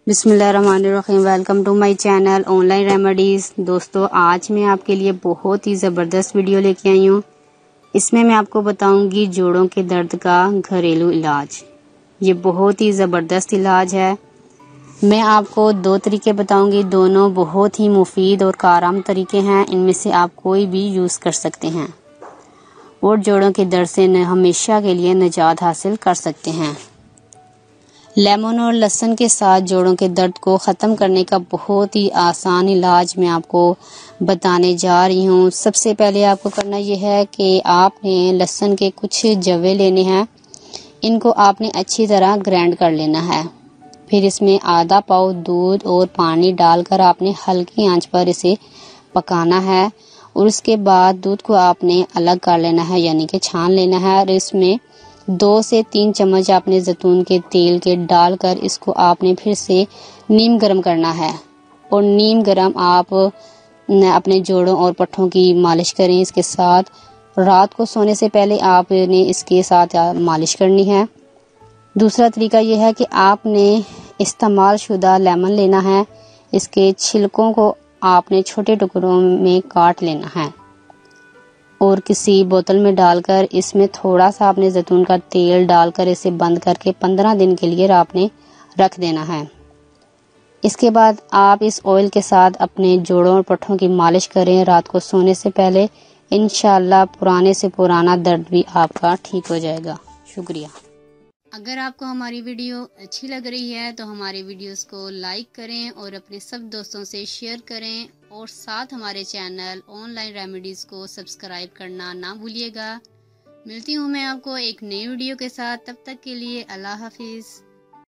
बिस्मिल्लाहिर्रहमानिर्रहीम। Welcome to my channel online remedies. दोस्तों, आज मैं आपके लिए बहुत ही ज़बरदस्त वीडियो लेके आई हूँ। इसमें मैं आपको बताऊंगी जोड़ों के दर्द का घरेलू इलाज। ये बहुत ही ज़बरदस्त इलाज है। मैं आपको दो तरीके बताऊंगी, दोनों बहुत ही मुफीद और कारगर तरीके हैं। इनमें से आप कोई भी यूज़ कर सकते हैं और जोड़ों के दर्द से हमेशा के लिए निजात हासिल कर सकते हैं। लेमन और लहसुन के साथ जोड़ों के दर्द को ख़त्म करने का बहुत ही आसान इलाज मैं आपको बताने जा रही हूँ। सबसे पहले आपको करना यह है कि आपने लहसुन के कुछ जवे लेने हैं। इनको आपने अच्छी तरह ग्राइंड कर लेना है। फिर इसमें आधा पाव दूध और पानी डालकर आपने हल्की आंच पर इसे पकाना है और उसके बाद दूध को आपने अलग कर लेना है, यानी कि छान लेना है। और इसमें 2 से 3 चम्मच आपने जैतून के तेल के डालकर इसको आपने फिर से नीम गर्म करना है और नीम गर्म आप अपने जोड़ों और पट्ठों की मालिश करें। इसके साथ रात को सोने से पहले आपने इसके साथ मालिश करनी है। दूसरा तरीका यह है कि आपने इस्तेमाल शुदा लेमन लेना है। इसके छिलकों को आपने छोटे टुकड़ों में काट लेना है और किसी बोतल में डालकर इसमें थोड़ा सा आपने जैतून का तेल डालकर इसे बंद करके 15 दिन के लिए आपने रख देना है। इसके बाद आप इस ऑयल के साथ अपने जोड़ों और पट्ठों की मालिश करें रात को सोने से पहले। इंशाल्लाह पुराने से पुराना दर्द भी आपका ठीक हो जाएगा। शुक्रिया। अगर आपको हमारी वीडियो अच्छी लग रही है तो हमारी वीडियोस को लाइक करें और अपने सब दोस्तों से शेयर करें और साथ हमारे चैनल ऑनलाइन रेमेडीज़ को सब्सक्राइब करना ना भूलिएगा। मिलती हूँ मैं आपको एक नई वीडियो के साथ। तब तक के लिए अल्लाह हाफिज़।